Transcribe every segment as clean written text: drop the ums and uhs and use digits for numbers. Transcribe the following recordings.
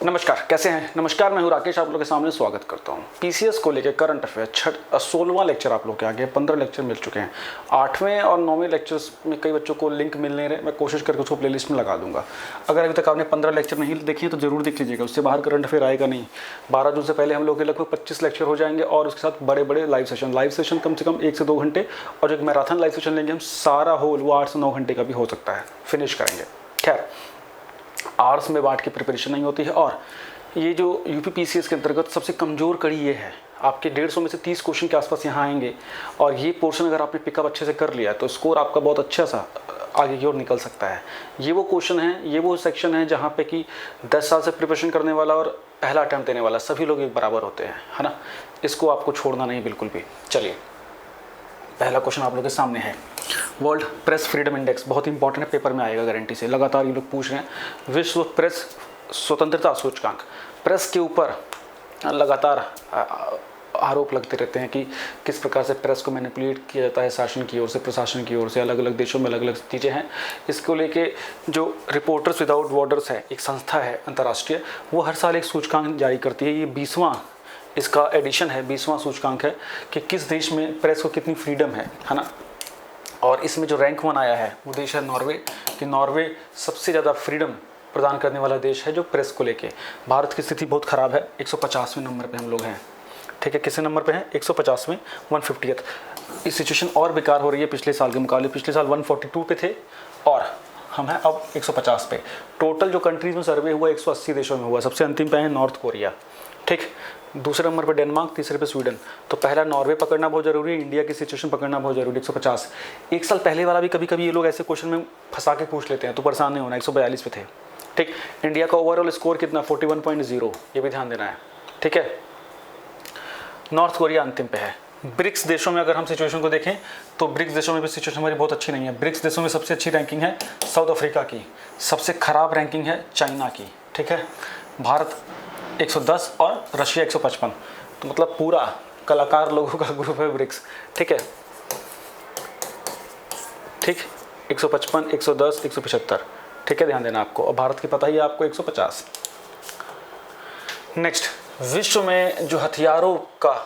नमस्कार, कैसे हैं? नमस्कार, मैं हूं राकेश, आप लोगों के सामने स्वागत करता हूं। पीसीएस को लेकर करंट अफेयर 16वां लेक्चर आप लोग के आगे 15 लेक्चर मिल चुके हैं। 8वें और 9वें लेक्चर्स में कई बच्चों को लिंक मिल नहीं रहे, मैं कोशिश करके उसको प्लेलिस्ट में लगा दूंगा। अगर अभी तक आपने 15 लेक्चर नहीं देखे तो जरूर देख लीजिएगा, उससे बाहर करंट अफेयर आएगा नहीं। 12 जून से पहले हम लोग के लगभग 25 लेक्चर हो जाएंगे और उसके साथ बड़े बड़े लाइव सेशन कम से कम 1 से 2 घंटे, और जो मैराथन लाइव सेशन लेंगे हम सारा होल वो 8 से 9 घंटे का भी हो सकता है, फिनिश करेंगे। खैर, आवर्स में बांट के प्रिपरेशन नहीं होती है। और ये जो यूपी पीसीएस के अंतर्गत सबसे कमज़ोर कड़ी ये है, आपके 150 में से 30 क्वेश्चन के आसपास यहाँ आएंगे, और ये पोर्शन अगर आपने पिकअप अच्छे से कर लिया तो स्कोर आपका बहुत अच्छा सा आगे की ओर निकल सकता है। ये वो क्वेश्चन है, ये वो सेक्शन है जहाँ पे कि 10 साल से प्रिपरेशन करने वाला और पहला अटैम्प्ट देने वाला सभी लोग एक बराबर होते हैं, है ना। इसको आपको छोड़ना नहीं बिल्कुल भी। चलिए, पहला क्वेश्चन आप लोगों के सामने है। वर्ल्ड प्रेस फ्रीडम इंडेक्स बहुत इंपॉर्टेंट है, पेपर में आएगा गारंटी से, लगातार ये लोग पूछ रहे हैं। विश्व प्रेस स्वतंत्रता सूचकांक, प्रेस के ऊपर लगातार आरोप लगते रहते हैं कि किस प्रकार से प्रेस को मैनिपुलेट किया जाता है शासन की ओर से, प्रशासन की ओर से। अलग अलग देशों में अलग अलग चीज़ें हैं। इसको लेके जो रिपोर्टर्स विदाउट बॉर्डर्स है, एक संस्था है अंतर्राष्ट्रीय, वो हर साल एक सूचकांक जारी करती है। ये 20वां इसका एडिशन है, 20वां सूचकांक है कि किस देश में प्रेस को कितनी फ्रीडम है ना। और इसमें जो रैंक 1 आया है वो देश है नॉर्वे, कि नॉर्वे सबसे ज़्यादा फ्रीडम प्रदान करने वाला देश है जो प्रेस को लेके। भारत की स्थिति बहुत ख़राब है, 150वें नंबर पे हम लोग हैं, ठीक है। किसने नंबर पे हैं? 150वें, 150th। इस सिचुएशन और बेकार हो रही है पिछले साल के मुकाबले। पिछले साल 142 पे थे और हम हैं अब 150 पे। टोटल जो कंट्रीज़ में सर्वे हुआ 180 देशों में हुआ। सबसे अंतिम पे है नॉर्थ कोरिया, ठीक। दूसरे नंबर पर डेनमार्क, तीसरे पे स्वीडन। तो पहला नॉर्वे पकड़ना बहुत ज़रूरी है, इंडिया की सिचुएशन पकड़ना बहुत ज़रूरी है। 150। एक साल पहले वाला भी कभी कभी ये लोग ऐसे क्वेश्चन में फंसा के पूछ लेते हैं, तो परेशान नहीं होना। 142 पे थे, ठीक। इंडिया का ओवरऑल स्कोर कितना? 41.0, ये भी ध्यान देना है, ठीक है। नॉर्थ कोरिया अंतिम पे है। ब्रिक्स देशों में अगर हम सिचुएशन को देखें तो ब्रिक्स देशों में भी सिचुएशन हमारी बहुत अच्छी नहीं है। ब्रिक्स देशों में सबसे अच्छी रैंकिंग है साउथ अफ्रीका की, सबसे खराब रैंकिंग है चाइना की, ठीक है। भारत 110 और रशिया 155। तो मतलब पूरा कलाकार लोगों का ग्रुप है ब्रिक्स, ठीक है, ठीक। 155, 110, 175, ठीक है, ध्यान देना आपको। और भारत की पता ही है आपको 150। नेक्स्ट, विश्व में जो हथियारों का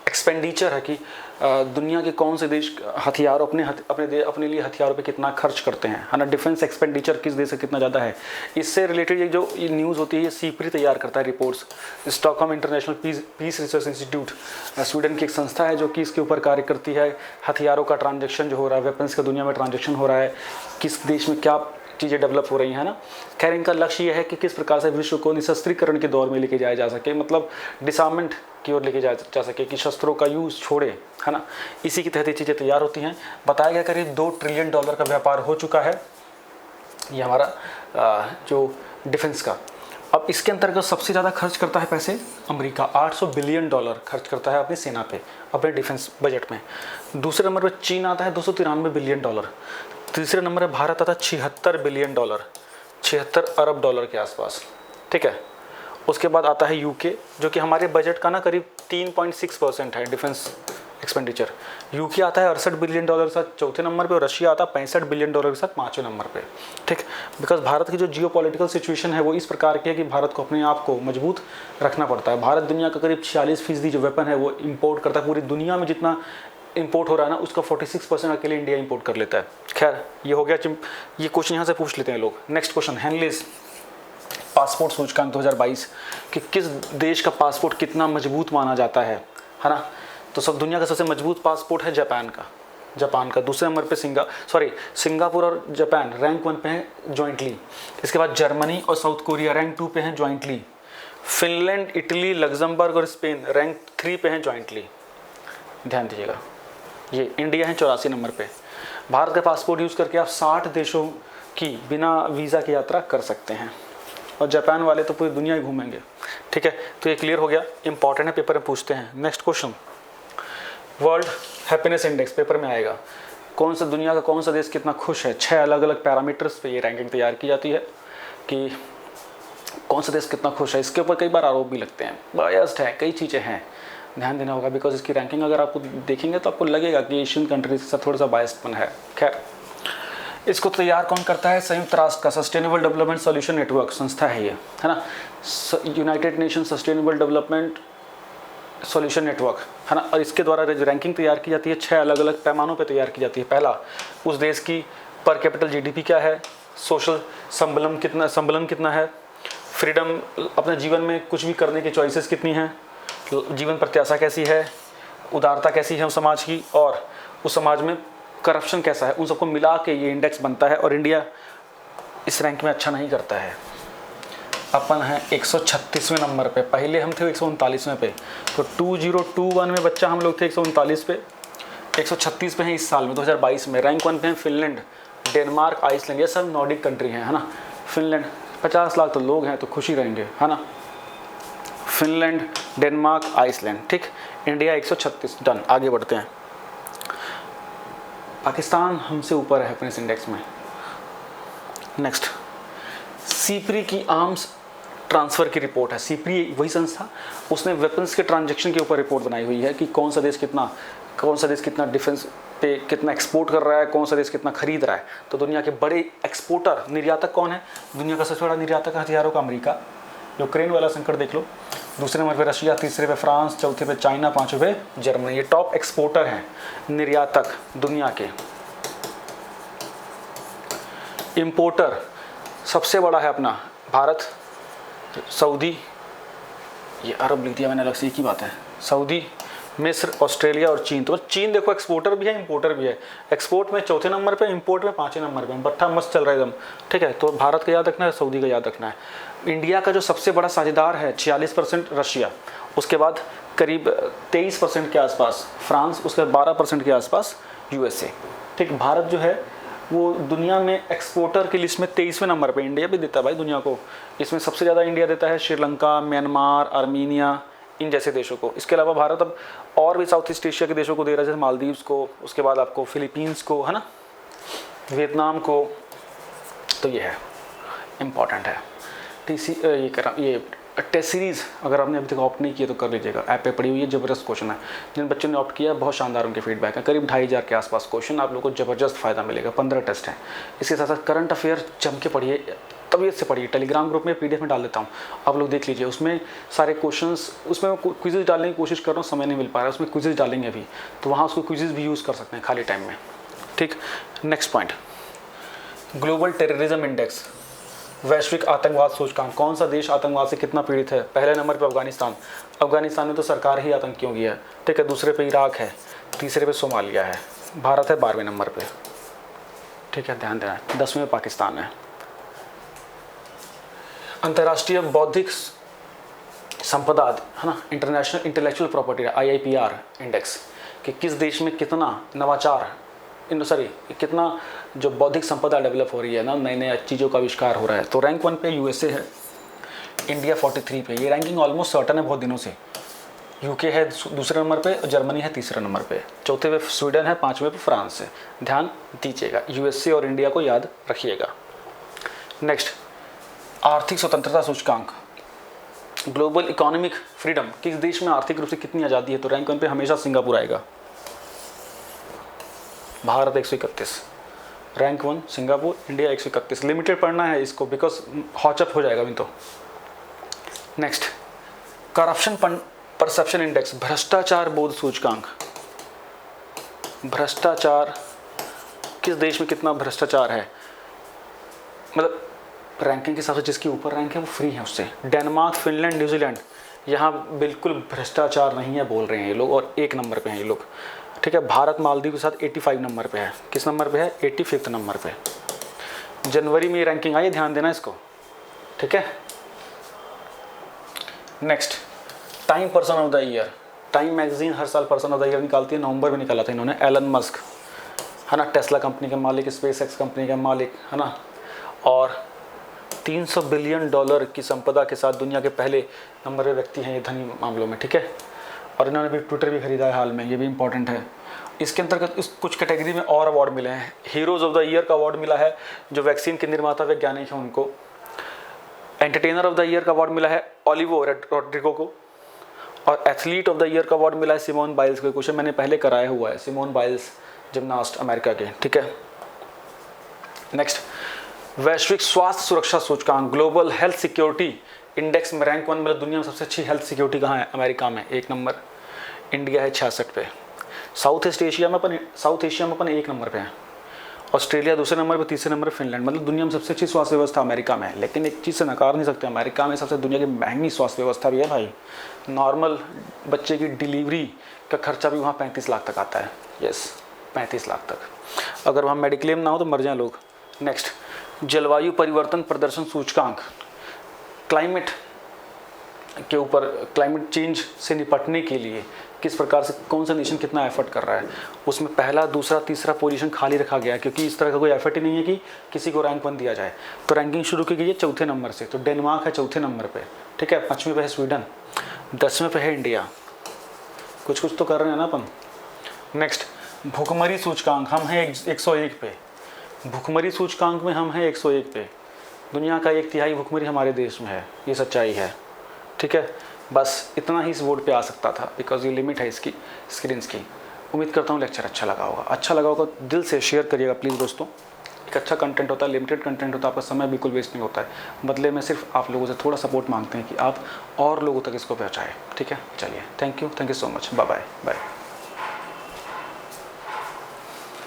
एक्सपेंडिचर है कि दुनिया के कौन से देश हथियारों अपने लिए हथियारों पे कितना खर्च करते हैं, है ना। डिफेंस एक्सपेंडिचर किस देश से कितना ज़्यादा है, इससे रिलेटेड ये जो न्यूज़ होती है ये सीपरी तैयार करता है reports. Stockholm International Peace Research Institute Sweden की एक संस्था है जो कि इसके ऊपर कार्य करती है। हथियारों का ट्रांजेक्शन जो हो रहा है, वेपन्स का दुनिया में ट्रांजेक्शन हो रहा है, किस देश में क्या चीज़ें डेवलप हो रही हैं ना। खैर, इनका लक्ष्य यह है कि किस प्रकार से विश्व को निशस्त्रीकरण के दौर में लेके जाया जा सके, मतलब डिसआर्मेंट की ओर लेके जा सके, कि शस्त्रों का यूज़ छोड़े, है ना। इसी के तहत ये चीज़ें तैयार होती हैं। बताया गया करीब $2 ट्रिलियन का व्यापार हो चुका है ये हमारा जो डिफेंस का। अब इसके अंतर्गत सबसे ज़्यादा खर्च करता है पैसे अमेरिका, $800 बिलियन खर्च करता है अपनी सेना पे, अपने डिफेंस बजट में। दूसरे नंबर पर चीन आता है $293 बिलियन। तीसरे नंबर पर भारत आता है $76 बिलियन, $76 अरब के आसपास, ठीक है। उसके बाद आता है यूके, जो कि हमारे बजट का ना करीब 3.6% है डिफेंस एक्सपेंडिचर। यूके आता है $68 बिलियन के साथ चौथे नंबर पे, और रशिया आता है $65 बिलियन के साथ 5वें नंबर पे, ठीक। बिकॉज भारत की जो जियोपॉलिटिकल सिचुएशन है वो इस प्रकार की है कि भारत को अपने आप को मजबूत रखना पड़ता है। भारत दुनिया का करीब 46% जो वेपन है वो इम्पोर्ट करता है। पूरी दुनिया में जितना इंपोर्ट हो रहा है ना, उसका 46% अकेले इंडिया इंपोर्ट कर लेता है। खैर, ये हो गया, ये क्वेश्चन यहाँ से पूछ लेते हैं लोग। नेक्स्ट क्वेश्चन, हेनलीज पासपोर्ट सूचकांक 2022 कि किस देश का पासपोर्ट कितना मजबूत माना जाता है ना। तो सब दुनिया का सबसे मजबूत पासपोर्ट है जापान का। दूसरे नंबर पे सिंगापुर और जापान रैंक 1 पे हैं जॉइंटली। इसके बाद जर्मनी और साउथ कोरिया रैंक 2 पे हैं जॉइंटली। फिनलैंड, इटली, लग्जमबर्ग और स्पेन रैंक 3 पे हैं जॉइंटली। ध्यान दीजिएगा, ये इंडिया है 84 नंबर पे। भारत का पासपोर्ट यूज़ करके आप 60 देशों की बिना वीज़ा की यात्रा कर सकते हैं, और जापान वाले तो पूरी दुनिया ही घूमेंगे, ठीक है। तो ये क्लियर हो गया, इंपॉर्टेंट है, पेपर में पूछते हैं। Next question, world happiness index paper में आएगा। दुनिया का कौन सा देश कितना खुश है, 6 अलग अलग पैरामीटर्स पे ये रैंकिंग तैयार की जाती है कि कौन सा देश कितना खुश है। इसके ऊपर कई बार आरोप भी लगते हैं, बायस्ड है, कई चीज़ें हैं, ध्यान देना होगा। बिकॉज इसकी रैंकिंग अगर आपको देखेंगे तो आपको लगेगा कि एशियन कंट्रीज के साथ थोड़ा सा बायस्डपन है। खैर, इसको तैयार कौन करता है? संयुक्त राष्ट्र का सस्टेनेबल डेवलपमेंट सॉल्यूशन नेटवर्क संस्था है ये, है ना, United nation sustainable development solution network, है ना। और इसके द्वारा जो रैंकिंग तैयार की जाती है 6 अलग अलग पैमानों पे तैयार की जाती है। पहला, उस देश की पर कैपिटल जीडीपी क्या है, सोशल संबलन कितना है, फ्रीडम, अपने जीवन में कुछ भी करने की चॉइसेस कितनी हैं, जीवन प्रत्याशा कैसी है, उदारता कैसी है उस समाज की, और उस समाज में करप्शन कैसा है, उन सबको मिला के ये इंडेक्स बनता है। और इंडिया इस रैंक में अच्छा नहीं करता है। अपन है 136वें नंबर पे, पहले हम थे 139वें पे, तो 2021 में बच्चा हम लोग थे 139 पे, 136 पे हैं इस साल में 2022 में। रैंक 1 पे हैं फिनलैंड, डेनमार्क, आइसलैंड, ये सब नॉर्डिक कंट्री हैं, है ना। फिनलैंड 50 लाख तो लोग हैं तो खुशी रहेंगे, है ना। फिनलैंड, डेनमार्क, आइसलैंड, ठीक। India 136, done. आगे बढ़ते हैं। पाकिस्तान हमसे ऊपर है अपने इस इंडेक्स में। नेक्स्ट, सीप्री की आर्म्स ट्रांसफ़र की रिपोर्ट है। सीप्री वही संस्था, उसने वेपन्स के ट्रांजैक्शन के ऊपर रिपोर्ट बनाई हुई है कि कौन सा देश कितना डिफेंस पे कितना एक्सपोर्ट कर रहा है, कौन सा देश कितना खरीद रहा है। तो दुनिया के बड़े एक्सपोर्टर, निर्यातक कौन है? दुनिया का सबसे बड़ा निर्यातक हथियारों का अमेरिका, यूक्रेन वाला संकट देख लो। दूसरे नंबर पे रशिया, तीसरे पे फ्रांस, चौथे पे चाइना, पांचवें पे जर्मनी। ये टॉप एक्सपोर्टर हैं, निर्यातक दुनिया के। इंपोर्टर सबसे बड़ा है अपना भारत, सऊदी, ये अरब लिख दिया मैंने अलग से, एक ही बात है, सऊदी, मिस्र, ऑस्ट्रेलिया और चीन। तो चीन देखो एक्सपोर्टर भी है, इंपोर्टर भी है। एक्सपोर्ट में चौथे नंबर पे, इंपोर्ट में 5वें नंबर पे। बट्टा मस्त चल रहा है एकदम, ठीक है। तो भारत का याद रखना है, सऊदी का याद रखना है। इंडिया का जो सबसे बड़ा साझेदार है 46% रशिया, उसके बाद करीब 23% के आसपास फ्रांस, उसके बाद 12% के आसपास यूएसए, ठीक। भारत जो है वो दुनिया में एक्सपोर्टर की लिस्ट में 23वें नंबर पे। इंडिया भी देता है भाई दुनिया को, इसमें सबसे ज़्यादा इंडिया देता है श्रीलंका, म्यांमार, आर्मीनिया, इन जैसे देशों को। इसके अलावा भारत अब और भी साउथ ईस्ट एशिया के देशों को दे रहा है, जैसे मालदीव्स को, उसके बाद आपको फिलीपींस को, है ना, वियतनाम को। तो ये है, इम्पॉर्टेंट है। ये टेस्ट सीरीज़ अगर आपने अभी तक ऑप्ट नहीं किया तो कर लीजिएगा, ऐप पे पड़ी हुई है, ज़बरदस्त क्वेश्चन है। जिन बच्चों ने ऑप्ट किया बहुत शानदार उनके फीडबैक है। करीब 2500 के आसपास क्वेश्चन, आप लोगों को ज़बरदस्त फ़ायदा मिलेगा। 15 टेस्ट हैं। इसके साथ साथ करंट अफेयर जम के पढ़िए, तबीयत से पढ़िए। टेलीग्राम ग्रुप में PDF में डाल देता हूँ, आप लोग देख लीजिए। उसमें सारे क्वेश्चंस, उसमें क्विज़ डालने की कोशिश कर रहा हूँ, समय नहीं मिल पा रहा है। उसमें क्विज़ डालेंगे अभी, तो वहाँ उसको क्विज़ भी यूज़ कर सकते हैं खाली टाइम में, ठीक। Next point, global terrorism index, वैश्विक आतंकवाद सूचकांक। कौन सा देश आतंकवाद से कितना पीड़ित है? पहले नंबर पे अफगानिस्तान। अफगानिस्तान में तो सरकार ही आतंकियों की है, ठीक है। दूसरे पे इराक है, तीसरे पे सोमालिया है। भारत है 12वें नंबर पे, ठीक है, ध्यान देना। 10वें में पाकिस्तान है। अंतर्राष्ट्रीय बौद्धिक संपदा, है ना, international intellectual property IIPR index, कि किस देश में कितना नवाचार, कितना जो बौद्धिक संपदा डेवलप हो रही है ना, नए नए चीज़ों का आविष्कार हो रहा है। तो रैंक 1 पे USA है, इंडिया 43 पे। ये रैंकिंग ऑलमोस्ट सर्टन है बहुत दिनों से। UK है दूसरे नंबर पे, जर्मनी है तीसरे नंबर पे, चौथे पे स्वीडन है, 5वें पे फ्रांस है। ध्यान दीजिएगा, USA और इंडिया को याद रखिएगा। नेक्स्ट, आर्थिक स्वतंत्रता सूचकांक, ग्लोबल इकोनॉमिक फ्रीडम, किस देश में आर्थिक रूप से कितनी आज़ादी है? तो रैंक 1 पे हमेशा सिंगापुर आएगा, Bharat 131, rank 1 Singapore, India 131। Limited पढ़ना है इसको, बिकॉज हॉचअप हो जाएगा अभी तो। नेक्स्ट, करप्शन परसेप्शन इंडेक्स, भ्रष्टाचार बोध सूचकांक। भ्रष्टाचार, किस देश में कितना भ्रष्टाचार है, मतलब रैंकिंग के हिसाब से जिसकी ऊपर रैंक है वो फ्री है उससे। डेनमार्क, फिनलैंड, न्यूजीलैंड, यहाँ बिल्कुल भ्रष्टाचार नहीं है बोल रहे हैं ये लोग, और 1 नंबर पे हैं ये लोग, ठीक है। भारत मालदीव के साथ 85 नंबर पे है। किस नंबर पे है? 85 नंबर पे। जनवरी में ये रैंकिंग आई है, ध्यान देना इसको, ठीक है। Next, Time person of the year. Time magazine हर साल पर्सन ऑफ द ईयर निकालती है, नवंबर में निकाला था इन्होंने। एलन मस्क, है ना, टेस्ला कंपनी के मालिक, SpaceX कंपनी के मालिक, है ना, और $300 बिलियन की संपदा के साथ दुनिया के पहले नंबर पे व्यक्ति हैं ये धनी मामलों में, ठीक है। और इन्होंने भी ट्विटर भी खरीदा है हाल में, ये भी इंपॉर्टेंट है। इसके अंतर्गत इस कुछ कैटेगरी में और अवार्ड मिले हैं। हीरोज़ ऑफ द ईयर का अवार्ड मिला है जो वैक्सीन के निर्माता वैज्ञानिक हैं उनको। एंटरटेनर ऑफ द ईयर का अवार्ड मिला है ओलिवो रोड्रिगो को। और एथलीट ऑफ द ईयर का अवार्ड मिला है सिमोन बाइल्स को। क्वेश्चन मैंने पहले कराया हुआ है, सिमोन बाइल्स जिम्नास्ट अमेरिका के, ठीक है। नेक्स्ट, वैश्विक स्वास्थ्य सुरक्षा सूचकांक ग्लोबल हेल्थ सिक्योरिटी इंडेक्स में रैंक 1, मतलब दुनिया में सबसे अच्छी हेल्थ सिक्योरिटी कहाँ है? अमेरिका में 1 नंबर, इंडिया है 66 पे। साउथ एशिया में अपन 1 नंबर पे हैं, ऑस्ट्रेलिया दूसरे नंबर पे, तीसरे नंबर पे फिनलैंड। मतलब दुनिया में सबसे अच्छी स्वास्थ्य व्यवस्था अमेरिका में है। लेकिन एक चीज़ से नकार नहीं सकते, अमेरिका में सबसे दुनिया की महंगी स्वास्थ्य व्यवस्था भी है भाई। नॉर्मल बच्चे की डिलीवरी का खर्चा भी वहाँ 35 लाख तक आता है। यस, 35 लाख तक। अगर वहाँ मेडिक्लेम ना हो तो मर जाए लोग। नेक्स्ट, जलवायु परिवर्तन प्रदर्शन सूचकांक, क्लाइमेट के ऊपर, क्लाइमेट चेंज से निपटने के लिए किस प्रकार से कौन सा नेशन कितना एफर्ट कर रहा है, उसमें पहला, दूसरा, तीसरा पोजीशन खाली रखा गया है, क्योंकि इस तरह का कोई एफर्ट ही नहीं है कि किसी को रैंक 1 दिया जाए। तो रैंकिंग शुरू की गई है 4थे नंबर से। तो डेनमार्क है 4थे नंबर पे, ठीक है। 5वें पे है स्वीडन, 10वें पे है इंडिया। कुछ तो कर रहे हैं ना अपन। नेक्स्ट, भुखमरी सूचकांक, हम हैं 101 पे। भुखमरी सूचकांक में हम हैं 101 पे। दुनिया का 1/3 भुखमरी हमारे देश में है, ये सच्चाई है, ठीक है। बस इतना ही इस बोर्ड पे आ सकता था, बिकॉज ये लिमिट है इसकी स्क्रीन्स की। उम्मीद करता हूँ लेक्चर अच्छा लगा होगा। दिल से शेयर करिएगा प्लीज़ दोस्तों। एक अच्छा कंटेंट होता है, लिमिटेड कंटेंट होता है, आपका समय बिल्कुल वेस्ट नहीं होता है। बदले में सिर्फ आप लोगों से थोड़ा सपोर्ट मांगते हैं कि आप और लोगों तक इसको पहुँचाएँ, ठीक है। चलिए, thank you so much, bye bye.